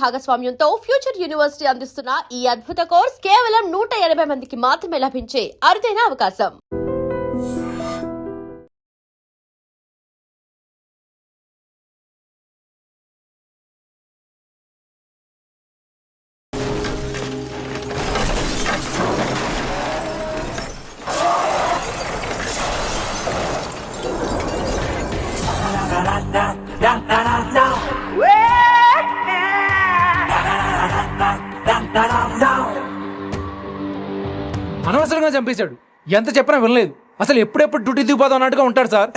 భాగస్వామ్యంతో future university అందిస్తున్న ఈ అద్భుత కోర్స్ కేవలం 180 మందికి మాత్రమే లభించే అరుదైన అవకాశం. అనవసరంగా చంపేశాడు. ఎంత చెప్పినా వినలేదు. అసలు ఎప్పుడెప్పుడు డ్యూటీ దిగిపోదాం అన్నట్టుగా ఉంటాడు సార్.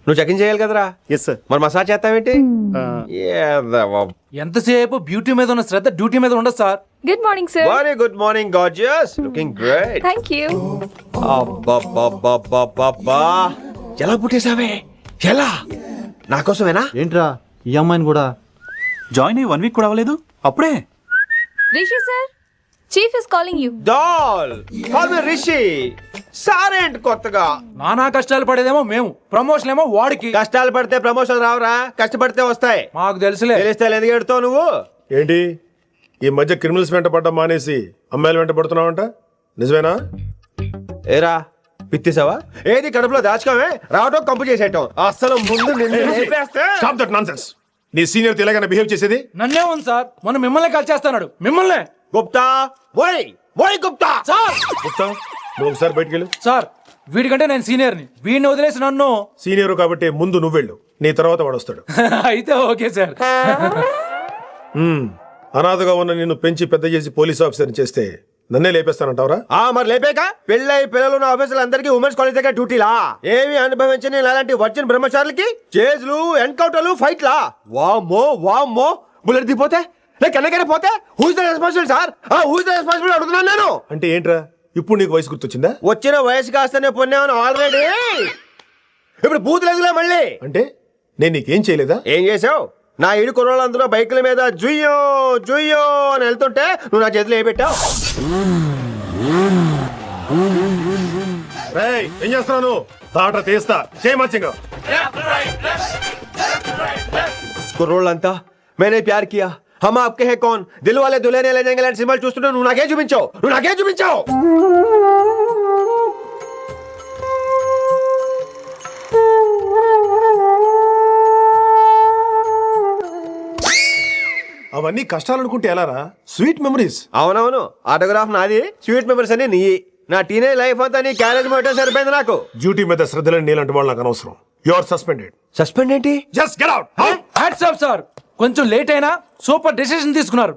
నువ్వు చెకింగ్ చేయాలి కదరా? Yes sir. మరి మసాజ్ చేస్తావేంటి? ఎంతసేపు బ్యూటీ మీద ఉన్న శ్రద్ధ డ్యూటీ మీద ఉండదు sir. Good morning sir. Very good morning gorgeous, looking great. Thank you. అబ్బబ్బబ్బబ్బబ్బా, ఎలా పుట్టేశావే? ఎలా? నా కోసమేనా? ఏంట్రా ఈ అమ్మాయిని కూడా జాయిన్ అయ్యి 1 వీక్ కూడా అవ్వలేదు అప్పుడే. Rishi sir, chief is calling you. Doll call me Rishi. సారేంటి కొత్తగా? నానా కష్టాలు పడేదేమో మేము, ప్రమోషన్ ఏమో వాడికి. కష్టాలు పడితే ప్రమోషన్ రావురా, కష్టపడితే వస్తాయి. మాకు తెలుసులే. తెలిస్తే ఎందుకు ఎడుతావు నువ్వు? ఏంటి ఈ మధ్య క్రిమినల్స్ వెంట పడ్డం మానేసి అమ్మాయిలు వెంట పడుతున్నావంట, నిజమేనా? ఏరా పిత్తిసావా? ఏది కడుపులో దాచుకోవే, రావటం కంపు చేసేయటం. అసలు ముందు నిన్ను లేపేస్తే. Stop that nonsense. నీ సీనియర్ తెలంగాణ బిహేవ్ చేసేది. నన్నే ఉంది సార్, మొన్న మిమ్మల్ని కాల్ చేస్తున్నాడు. మిమ్మల్నే. గుప్తా ఓయ్ ఓయ్ గుప్తా. సార్ గుప్తా, నువ్వు ఒకసారి బయటికి వెళ్ళు. సార్, వీడికంటే నేను సీనియర్ని, వీడిని వదిలేసి నన్ను. సీనియర్ కాబట్టి ముందు నువ్వు వెళ్ళు, నీ తర్వాత వాడు వస్తాడు. అయితే ఓకే సార్. అనాథగా ఉన్న నిన్ను పెంచి పెద్ద చేసి పోలీస్ ఆఫీసర్ చేస్తే నన్నే లేపేస్తానంటావరా? మరి లేపాక పెళ్ళై పిల్లలు ఉన్న ఆఫీసులు అందరికీ ఉమెన్స్ కాలేజ్ దగ్గర డ్యూటీలా? ఏమి అనుభవించని అలాంటి వర్జిన్ బ్రహ్మచారులకి చేజ్లు, ఎన్కౌంటర్లు, ఫైట్లా? వామ్మో వామ్మో, బుల్లెట్ దిగిపోతే కన్నకైనా పోతే who's the responsible sir? Who's the responsible అడుగుతున్నాను నేను. అంటే ఏంట్రా, ఇప్పుడు నీకు వయసు గుర్తొచ్చిందా? వచ్చిన వయసు కాస్తనే పొన్నాను ఆల్రెడీ. ఇప్పుడు బూతులేదులే మళ్ళీ. అంటే నేను నీకేం చేయలేదా? ఏం చేసావు? నా ఇడు కొనోళ్ళందరూ బైకుల మీద జుయ్యో జుయ్యో అని వెళ్తుంటే నువ్వు నా చేతిలో ఏ పెట్టావు? ఏం చేస్తున్నాను? తాట తీస్తా చేయమచ్చింగా. కుర్రోళ్ళంతా మేనే ప్యార్ కియా, హమ్ ఆప్కే హై కౌన్, దిల్ వాలే దుల్హనియా లే జాయేంగే లాంటి సినిమాలు చూస్తుంటే నువ్వు నాకే చూపించావు. అవన్నీ కష్టాలు అనుకుంటే ఎలారా? Sweet memories. అవునవును, ఆటోగ్రాఫ్ నాది, స్వీట్ మెమరీస్ అని నీ. నా టీనేజ్ లైఫ్ అంతా నీ క్యారేజ్ మొట్టే సరిపోయింది నాకు. డ్యూటీ మీద శ్రద్ధలేని నీలాంటి వాళ్ళు నాకు అనవసరం. You are suspended. సస్పెండ్ ఏంటి? Just get out. Hats off sir, కొంచెం లేట్ అయినా సూపర్ డెసిషన్ తీసుకున్నారు.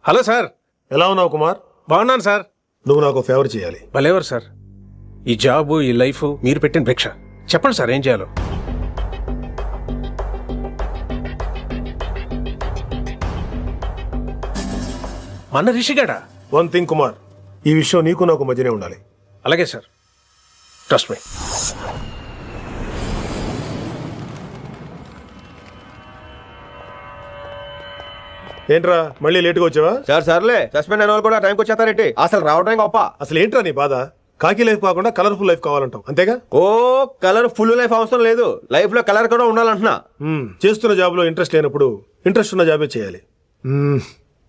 Hello sir. ఎలా ఉన్నావు కుమార్? బాగున్నాను సార్. నువ్వు నాకు ఫేవర్ చేయాలి. భలేవారు సార్. ఈ జాబు, ఈ లైఫ్ మీరు పెట్టిన భిక్ష. చెప్పండి సార్ ఏం చేయాలో. మన రిషిగాడా? వన్ థింగ్ కుమార్, ఈ విషయం నీకు నాకు మధ్యనే ఉండాలి. అలాగే సార్, ట్రస్ట్ మీ. ఏంట్రా మళ్ళీ లేటుగా వచ్చావా? సార్ సర్లే, సస్పెండ్ అయిన వాళ్ళు కూడా టైంకి వచ్చేస్తారేంటి? అసలు రావడం గొప్ప. అసలు ఏంట్రా నీ బాధ? కాకి లైఫ్ కాకుండా కలర్ఫుల్ లైఫ్ కావాలంటావు, అంతేగా? ఓ కలర్ ఫుల్ లైఫ్ అవసరం లేదు, లైఫ్ లో కలర్ కూడా ఉండాలంటున్నా. చేస్తున్న జాబ్ లో ఇంట్రెస్ట్ లేనప్పుడు ఇంట్రెస్ట్ ఉన్న జాబే చేయాలి.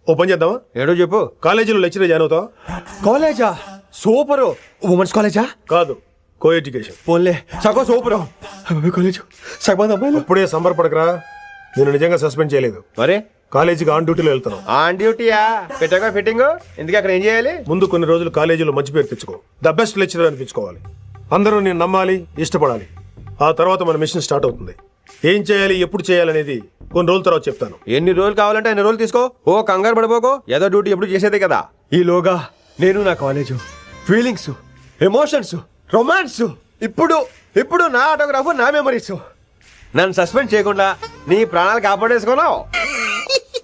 ఓ పని చేద్దామా? ఏడో చెప్పు. కాలేజీలో లెక్చరర్ జాయిన్ అవుతావా? కాలేజా? సూపర్. ఉమెన్స్ కాలేజా? కాదు, కో ఎడ్యుకేషన్. పోన్లే, సగం సూపర్ కాలేజ్, సగం అమ్మాయిలు. అప్పుడే సంబరపడకరా, నేను నిజంగా సస్పెండ్ చేయలేదు. మరే కాలేజీకి ఆన్ డ్యూటీలో వెళ్తాను. ఆన్ డ్యూటీయా? పెట్టగా ఫిట్టింగ్ ఎందుకు? అక్కడ ఏం చేయాలి? ముందు కొన్ని రోజులు కాలేజీలో మంచి పేరు తెచ్చుకో, ద బెస్ట్ లెక్చరర్ అనిపించుకోవాలి. అందరూ నేను నమ్మాలి, ఇష్టపడాలి. ఆ తర్వాత మన మిషన్ స్టార్ట్ అవుతుంది. ఏం చేయాలి, ఎప్పుడు చేయాలనేది కొన్ని రోజుల తర్వాత చెప్తాను. ఎన్ని రోజులు కావాలంటే అన్ని రోజులు తీసుకో. ఓ కంగారు పడిపోకో, ఏదో డ్యూటీ ఎప్పుడు చేసేదే కదా. ఈలోగా నేను నా కాలేజు, ఫీలింగ్స్, ఎమోషన్స్, రొమాన్స్, ఇప్పుడు నా ఆటోగ్రాఫ్, నా మెమరీస్. నన్ను సస్పెండ్ చేయకుండా నీ ప్రాణాలు కాపాడేసుకున్నావు.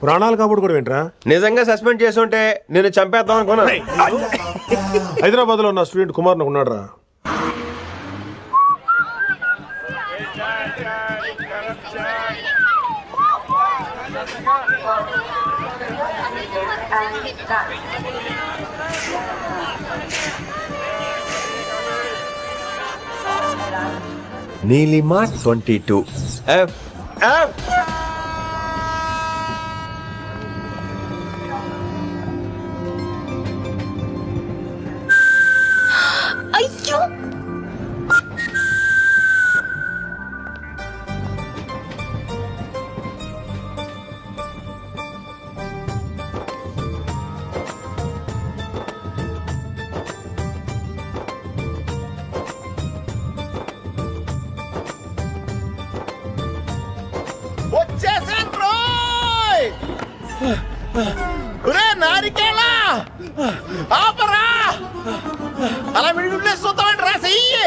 ప్రాణాలు కాబట్టి కూడా ఏంట్రా? నిజంగా సస్పెండ్ చేసుంటే నేను చంపేద్దాం అనుకున్నా. హైదరాబాద్ లో ఉన్న స్టూడెంట్ కుమార్ ఉన్నాడు రా. నీలిమా 22 F F అయ్యో నారికేలా ఆపరా అలా మిడిగుడ్లే చూద్దామంటే రా చెయ్యి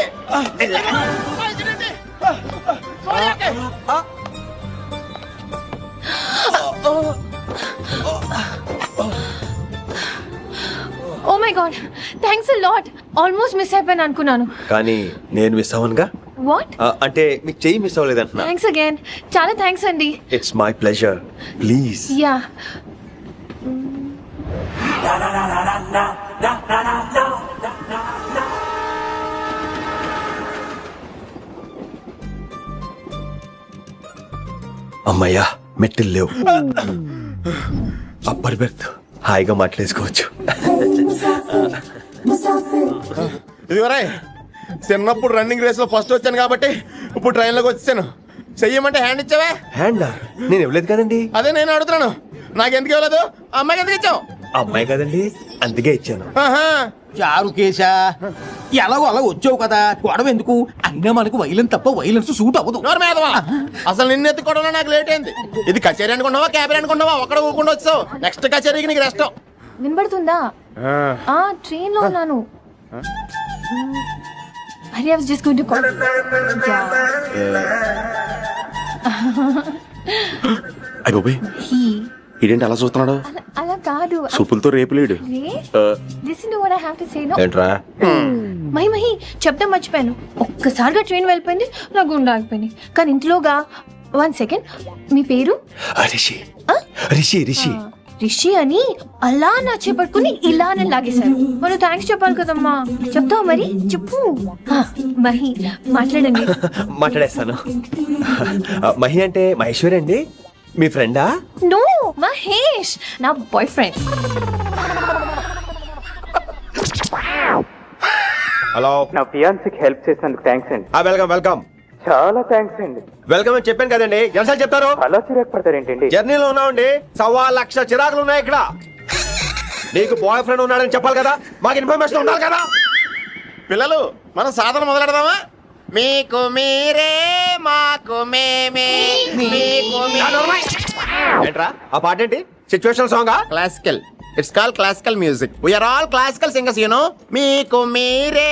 oh my God thanks a lot almost miss అయిపోయాను అనుకున్నాను. కానీ నేను మిస్ అవ్వనుగా. వాట్? అంటే మీకు చెయ్యి మిస్ అవ్వలేదంటున్నా. థ్యాంక్స్ అగైన్, చాలా థ్యాంక్స్ అండి. It's my pleasure, please. Yeah అమ్మయ్యా మెట్టులు లేవు. అప్పర్ బెర్త్ హాయిగా మాట్లాడేసుకోవచ్చు. ఇదిగోరా చిన్నప్పుడు రన్నింగ్ రేస్ లో ఫస్ట్ వచ్చాను కాబట్టి ఇప్పుడు ట్రైన్ లోకి వచ్చాను. చెయ్యమంటే హ్యాండ్ ఇచ్చావే. హ్యాండా? నేను ఇవ్వలేదు కదండి. అదే నేను అడుగుతున్నాను, నాకెందుకు ఇవ్వలేదు? అమ్మాయికి ఎందుకు ఇచ్చావు? అమ్మాయి కదండి, అందుకే ఇచ్చాను. ఆహా. చారు కేశా ఎలాగో అలా వచ్చావు కదా, గొడవ ఎందుకు? అయినా మనకు వైలెన్స్ తప్ప వైలెన్స్ సూట్ అవ్వదు. నోరు మీదవా. అసలు నిన్ను ఎత్తుకోవడంలో నాకు లేట్ అయింది. ఇది కచేరీ అనుకున్నావా క్యాబరీ అనుకున్నావా? ఒక్కడ ఊకుండా వచ్చావు. నెక్స్ట్ కచేరీకి నీకు రెస్ట్. వినబడుతుందా? ట్రైన్ లో ఉన్నాను. మరి I was just going to call. అయ్యోబే, ఇదేంటి అలా చూస్తున్నాడు? అలా కాదు. సూపులతో రేపులేడు. Listen to what I have to say. No. ఏంట్రా? మహి చెప్తా మర్చిపోయాను. ఒక్కసారిగా ట్రైన్ వెళ్ళిపోయింది, నా గుండె ఆగిపోయింది. కానీ ఇంట్లోగా 1 సెకండ్, మీ పేరు? రిషి. రిషి రిషి రిషి అని అలా నా చేపట్టుకుని ఇలా అని లాగేశారు. మనం థ్యాంక్స్ చెప్పాలి కదమ్మా. చెప్తావు మరి? చెప్పు. మహి మాట్లాడండి. మాట్లాడేస్తాను. మహి అంటే మహేశ్వరి అండి, మీ ఫ్రెండా? నో, మహేష్ నా బాయ్ ఫ్రెండ్. హలో. నా ఫియాన్సీకి హెల్ప్ చేసినందుకు థ్యాంక్స్ అండి. Welcome welcome. చాలా థ్యాంక్స్ అండి. వెల్కమ్ అని చెప్పాను కదండి, ఎన్నిసార్లు చెప్తారు? అలా చిరాకు పడతారేంటండి? జర్నీలో ఉన్నామండి, 1,00,000 చిరాకులు ఉన్నాయి ఇక్కడ. నీకు బాయ్ ఫ్రెండ్ ఉన్నాడని చెప్పాలి కదా, మాకు ఇన్ఫర్మేషన్ ఉండాలి కదా. పిల్లలు, మనం సాధన మొదలెడదామా? మీకు మీరే మాకు మేమే. ఏంట్రా ఆ పాట ఏంటి? సిచ్యువేషన్ సాంగా? Classical. It's call classical music. We're all classical singers, you know. మీకు మీరే.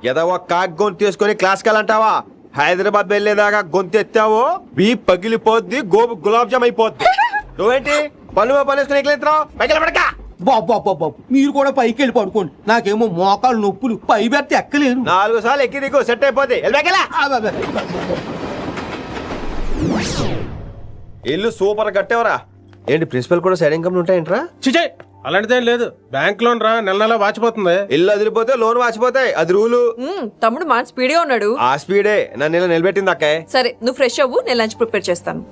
ఏదో ఒక కాక్ గొంతు తీసుకొని క్లాసికల్ అంటావా? హైదరాబాద్ వెళ్ళేదాకా గొంతు ఎత్తావో వీ పగిలిపోద్ది, గోబు గులాబ్ జామ్ అయిపోద్ది. నువ్వేంటి పనులు పనేసుకుని ఎక్కలేదురావు? పైకి పడక. బాబు మీరు కూడా పైకి వెళ్ళి పడుకోండి, నాకేమో మోకాలు నొప్పులు, పై బెర్త ఎక్కలేను. 4 సార్లు ఎక్కి నీకు సెట్ అయిపోద్ది. ఇల్లు సూపర్ కట్టేవరా. ఏంటి ప్రిన్సిపల్ కూడా సైడ్ ఇన్కమ్ ఉంటాయంట్రా? చిచే అలాంటిదేం లేదు, బ్యాంక్ లోన్ రా, నెల నెల వాచిపోతుంది. ఇల్లు అదిరిపోతే లోన్ వాచిపోతాయి, అది రూలు. తమ్ముడు మాట స్పీడ్గా ఉన్నాడు. ఆ స్పీడే నన్ను ఇలా నిలబెట్టింది అక్కే. సరే నువ్వు ఫ్రెష్ అవ్వు, నేను లంచ్ ప్రిపేర్ చేస్తాను.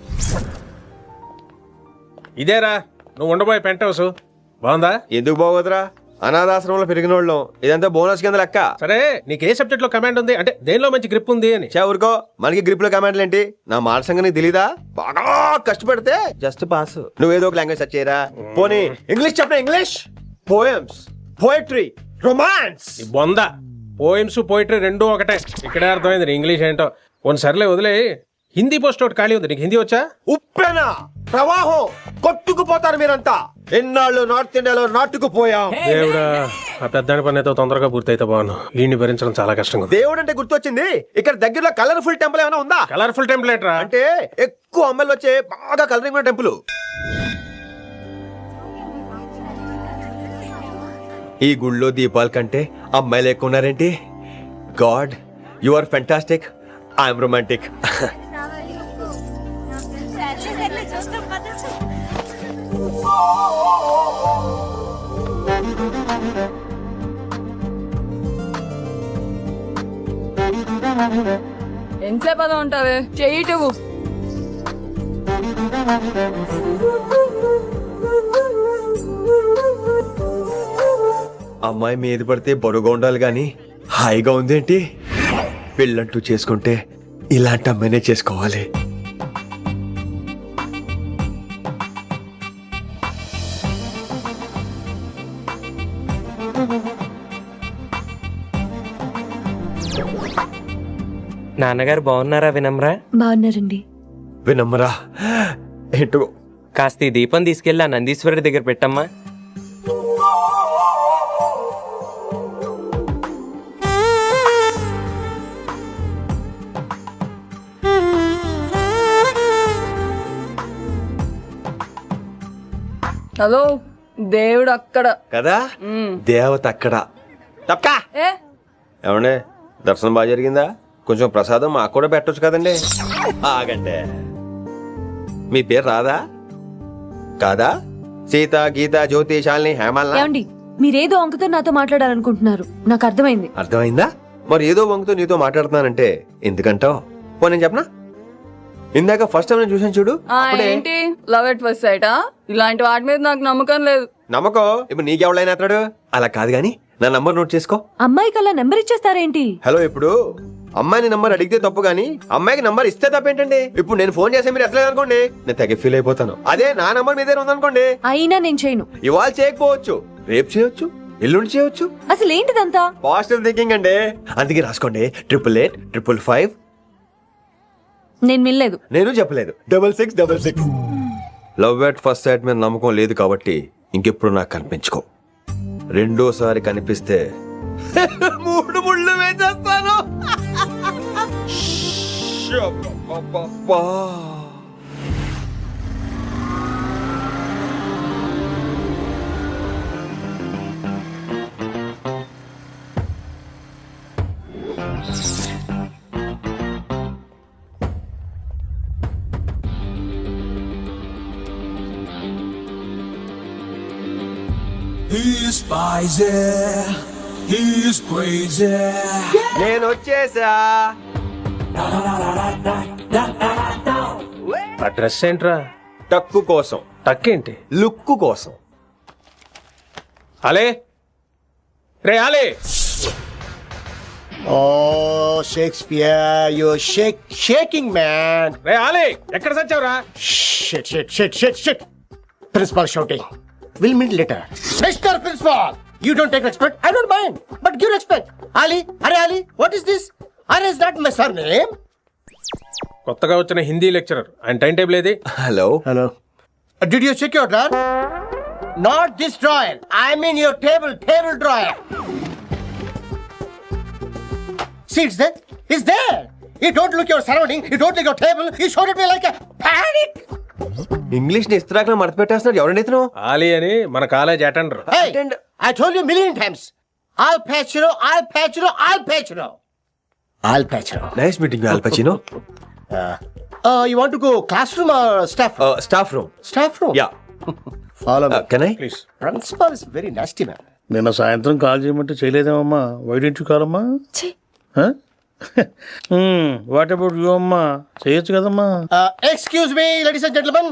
ఇదేరా నువ్వు ఉండబోయే పెంట్ హౌస్, బాగుందా? ఎందుకు బాగోదురా, అనాథాశ్రమంలో పెరిగిన వాళ్ళం, ఇదంతా బోనస్ కింద లెక్క. సరే నీకు ఏ సబ్జెక్ట్ లో కమాండ్ ఉంది, అంటే దేనిలో మంచి గ్రిప్ ఉంది అని. చా ఊరుకో, మనకి గ్రిప్ లో కమాండ్లు ఏంటి? నా మాట సంగతి తెలీదా? బాగా కష్టపడితే జస్ట్ పాస్. నువ్వేదో ఒక లాంగ్వేజ్ సెర్చ్ చేయరా. పోనీ ఇంగ్లీష్ చెప్పిన ఇంగ్లీష్, పోయమ్స్, పోయట్రీ, రొమాన్స్. బొంద పోయిమ్స్ పోయిటరీ రెండూ ఒకటే. ఇక్కడే అర్థమైంది ఇంగ్లీష్ ఏంటో. కొన్ని సర్లే వదిలే, హిందీ పోస్ట్ ఒకటి ఖాళీ ఉంది, నీకు హిందీ వచ్చా? ఉప్పెన ప్రవాహం కొట్టుకుపోతారు మీరంతా. ఎన్నాళ్ళు నార్త్ ఇండియాలో నాటుకుపోయాం. దేవుడా, ఆ పెద్దాని పని అయితే తొందరగా పూర్తయితే బాగున్నాను. వీడిని భరించడం చాలా కష్టంగా ఉంది. దేవుడు అంటే గుర్తొచ్చింది, ఇక్కడ దగ్గరలో కలర్ఫుల్ టెంపుల్ ఏమైనా ఉందా? కలర్ఫుల్ టెంపుల్ ఏంట్రా? అంటే ఎక్కువ అమ్మాయిలు వచ్చే బాగా కలరింగ్ ఉన్న టెంపుల్. ఈ గుళ్ళో దీపాల కంటే అమ్మాయిలు ఎక్కువ ఉన్నారేంటి? God, you are fantastic. I'm romantic. ఎంతసేపు అలా ఉంటావే చెయ్యిటువు. అమ్మాయి మీద పడితే బరువుగా ఉండాలి గాని హాయిగా ఉందేంటి? పెళ్ళంటూ చేసుకుంటే ఇలాంటి అమ్మాయినే చేసుకోవాలి. నాన్నగారు బాగున్నారా వినమ్రా? బాగున్నారండి. వినమ్మరా ఏంటో కాస్త ఈ దీపం తీసుకెళ్ళి ఆ నందీశ్వరుడి దగ్గర పెట్టమ్మా. హలో, దేవుడు అక్కడ. కదా దేవత అక్కడ. తప్పకా ఏ ఏమండే దర్శనం బాగా జరిగిందా? కొంచెం ప్రసాదం మాకు కూడా పెట్టొచ్చు కదండి. ఆగంటే మీ పేరు రాదా కాదా? సీత, గీత, జ్యోతి, శాలిని, హేమల్. ఏమండి, మీరేదో అంకుతో నాతో మాట్లాడాలనుకుంటున్నారు, నాకు అర్థమైంది. అర్థమైందా? మరి ఏదో వంగుతో నీతో మాట్లాడుతున్నానంటే ఎందుకంటావు? పో నేను చెప్పనా? ఇందాక ఫస్ట్ టైం నేను చూసాను చూడు. అప్పుడే ఏంటి లవ్ ఎట్ ఫస్ట్ సైటా? ఇలాంటి వాటి మీద నాకు నమ్మకం లేదు. నమ్మకం ఇప్పుడు నీకెవడైనా అతడు అలా కాదు గాని నా నంబర్ నోట్ చేసుకో. అమ్మాయికి అలా నెంబర్ ఇచ్చేస్తారేంటి? హలో, ఇప్పుడు అమ్మాయిని నంబర్ అడిగితే తప్పు గానీ అమ్మాయికి నంబర్ ఇస్తే తప్పేంటండి? ఇప్పుడు నేను ఫోన్ చేస్తే మీరు ఎట్లేదు అనుకోండి, నేను తెగ ఫీల్ అయిపోతాను. అదే నా నంబర్ మీదే ఉందనుకోండి, అయినా నేను చేయను. ఇవాళ చేయకపోవచ్చు, రేపు చేయొచ్చు, ఎల్లుండి చేయొచ్చు. అసలు ఏంటిదంతా? పాజిటివ్ థింకింగ్ అండి. అందుకే రాసుకోండి 888 నేను మిల్లేదు. నేను చెప్పలేదు 6666. లవ్ ఎట్ ఫస్ట్ సైట్ మీద నమ్మకం లేదు కాబట్టి ఇంకెప్పుడు నాకు కనిపించుకో. రెండోసారి కనిపిస్తే 3 ముళ్ళు వేసేస్తాను. He's spicy, he's crazy. నేను వచ్చేసా. ఆ డ్రెస్ ఏంట్రా? టక్కు కోసం, టక్కేంటి? లుక్కు కోసం. అలే రే అలే. Oh, Shakespeare, you're shaking, man. రే అలే, ఎక్కడ సచ్చావురా? Shit. Principal shouting. We'll meet later. Mr. Principal, you don't take respect. I don't mind, but give respect. Ali, Ali, what is this? Ali, is that my surname? కొత్తగా వచ్చిన Hindi lecturer, ఆయన time table ఏది? Hello. Did you check your drawer? Not this drawer. I mean your table drawer. See, it's there. It's there. You don't look your surrounding. You don't look your table. You showed at me like a panic. English ని ఇస్త్రాక్ మడత పెట్టేస్తున్నాడు. ఎవరండి ఇతను? ఆలీ అని మన college attender. Hey, I told you a million times. Al Pacino. Nice meeting you, all పచినో. You want to go classroom or staff room? Staff room. Staff room? Yeah. Follow me. Can I? Please. Principal is very nasty man. నిన్న సాయంత్రం call చేయమంటే చేయలేదేమమ్మా? Why didn't you call అమ్మా? What about you అమ్మా? చేయొచ్చు కదమ్మా. Excuse me, ladies and gentlemen.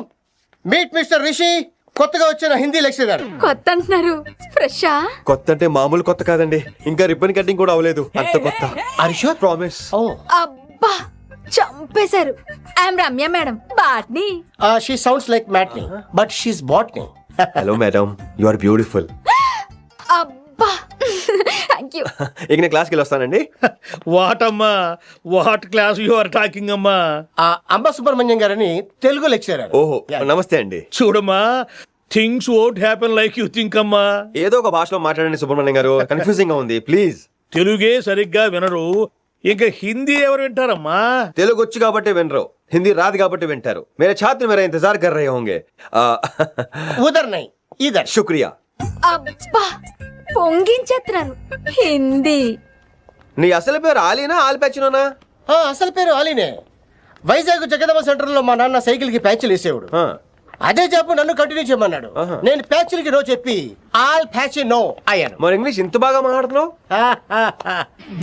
Meet Mr. Rishi. కొత్తగా వచ్చిన Hindi lecturer. కొత్త అంటున్నారు, ఫ్రెషా? కొత్త అంటే మామూలు కొత్త కాదండి, ఇంకా రిబ్బన్ కటింగ్ కూడా అవ్వలేదు, అంత కొత్త. Are you sure? ప్రామిస్. అబ్బా చంపేశారు. I'm Ramya madam, botany. She sounds like Matney, but she's botany. Hello madam, you are beautiful. అబ్బా థ్యాంక్ యూ. ఇక నేను క్లాస్కి వెళ్ళి వస్తానండి. వాట్ అమ్మా, what class you are talking అమ్మా? అంబ సుబ్రహ్మణ్యం గారని తెలుగు లెక్చరర్. ఓహో, నమస్తే అండి. చూడమ్మా, things won't happen like you think అమ్మా. ఏదో ఒక భాషలో మాట్లాడండి సుబ్రహ్మణ్యం గారు, కన్ఫ్యూజింగ్ గా ఉంది, ప్లీజ్. తెలుగే సరిగ్గా వినరు, ఇంకా హిందీ ఎవరు వింటారమ్మా? తెలుగు వచ్చు కాబట్టి వినరు, హిందీ రాదు కాబట్టి వింటారు. మేరే ఛాత్ర మేరా ఇంతజార్ కర్ రహే హోంగే. ఉదర్ నహీ ఇదర్. శుక్రియా. అబ్బా పొంగించేస్తున్నాను హిందీ. నీ అసలు పేరు ఆలీనా ఆల్ పచినోనా? అసలు పేరు అలీనే. వైజాగ్ జగదమ్మ సెంటర్ లో మా నాన్న సైకిల్ కి ప్యాచ్లు వేసేవాడు. అదే జాబ్ నన్ను కంటిన్యూ చేయమన్నాడు. నేను ప్యాచ్లకి నో చెప్పి ఆల్ ప్యాచ్ నో అయ్యాను. మరి ఇంగ్లీష్ ఇంత బాగా మాట్లాడుతున్నావు?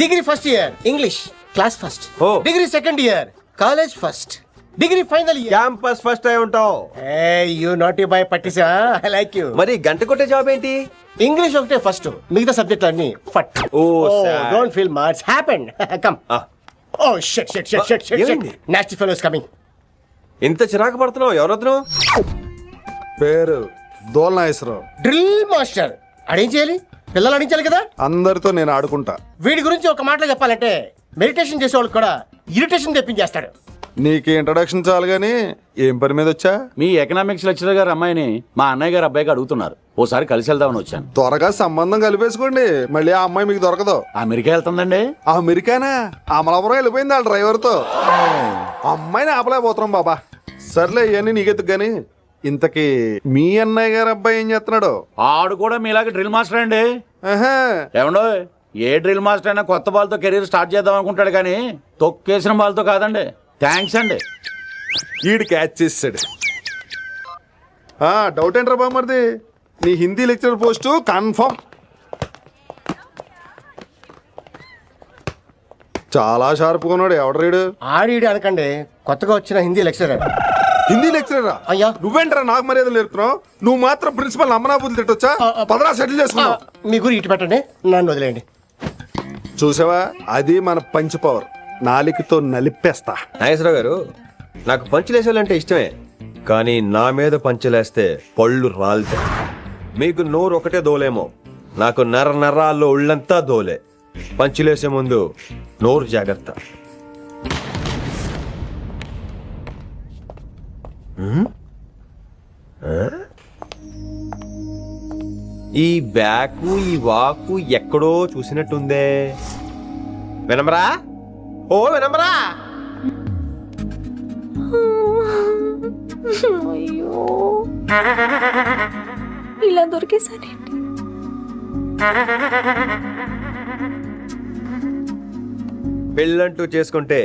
Degree first year English class first. Oh. Degree second year college first. Degree final year campus first అయి ఉంటావు. యూ నాటీ బాయ్ పట్టిసా. I like you. మరి గంట కొట్టే జాబ్ ఏంటి? ఇంగ్లీష్ ఒకటే ఫస్ట్, మిగతా సబ్జెక్ట్ అన్ని ఫట్. Oh, sad. Don't feel much happened. Come. Oh shit shit shit shit shit. ఏమైంది? Nasty fellows coming. ఇంత చిరాకు పడుతున్నావు? ఎవరొద్దు? పేరు దోల్నాగేశ్వరరావు. Drill master. అడేం చేయాలి? పిల్లలు అడించాలి కదా. అందరితో నేను ఆడుకుంటా. వీడి గురించి ఒక మాటలో చెప్పాలంటే మెడిటేషన్ చేసే వాళ్ళకి కూడా ఇరిటేషన్ తెప్పించేస్తాడు. నీకు ఇంట్రడక్షన్ చాలు గానీ ఏం పని మీద వచ్చా? మీ ఎకనామిక్స్ లెక్చరర్ గారు అమ్మాయిని మా అన్నయ్య గారు అబ్బాయికి అడుగుతున్నారు. ఓసారి కలిసి వెళ్దామని వచ్చాను. త్వరగా సంబంధం కలిపేసుకోండి, మళ్ళీ ఆ అమ్మాయి మీకు దొరకదు. అమెరికా వెళ్తుందండి. అమెరికానా? అమలాపురం వెళ్ళిపోయింది వాళ్ళ డ్రైవర్ తో. అమ్మాయిని ఆపలేకపోతున్నాం బాబా. సర్లే ఇవన్నీ నీకెత్తుకు గాని ఇంతకీ మీ అన్నయ్య గారు అబ్బాయి ఏం చేస్తున్నాడు? ఆడు కూడా మీలాగే డ్రిల్ మాస్టర్ అండి. ఆహా. ఏమండో, ఏ డ్రిల్ మాస్టర్ అయినా కొత్త బాల్తో కెరీర్ స్టార్ట్ చేద్దాం అనుకుంటాడు కానీ తొక్కేసిన బాల్తో కాదండి. థ్యాంక్స్ అండి. ఈడు క్యాచ్ చేసాడు. డౌట్ ఏంట్రా బామ్మర్ది, నీ హిందీ లెక్చరర్ పోస్టు కన్ఫర్మ్. చాలా షార్ప్గా ఉన్నాడు. ఎవడరీడు? ఆడిడు అనకండి, కొత్తగా వచ్చిన హిందీ లెక్చరర్. హిందీ లెక్చరరా? అయ్యా, నువ్వేంట్రా నాకు మర్యాదలు నేర్పుతున్నావు? నువ్వు మాత్రం ప్రిన్సిపల్ అమ్మనాబుద్ధి తిట్టొచ్చా? పదరా సెటిల్ చేసుకున్నావు. మీ గురి ఇటు పెట్టండి, నన్ను వదిలేయండి. చూసావా, అది మన పంచ్ పవర్. నాలికతో నలిపేస్తా. నాగేశ్వరరావు గారు, నాకు పంచులేసాలంటే ఇష్టమే, కానీ నా మీద పంచులేస్తే పళ్ళు రాలుతాయి. మీకు నోరు ఒకటే దోలేమో, నాకు నరాల్లో ఒళ్ళంతా దోలే. పంచులేసే ముందు నోరు జాగ్రత్త. ఈ బ్యాకు ఈ వాకు ఎక్కడో చూసినట్టుందే. వినమ్రా? ఓ వినమ్రా? అయ్యో, ఇలా దొరికేసానండి. పెళ్ళంటూ చేసుకుంటే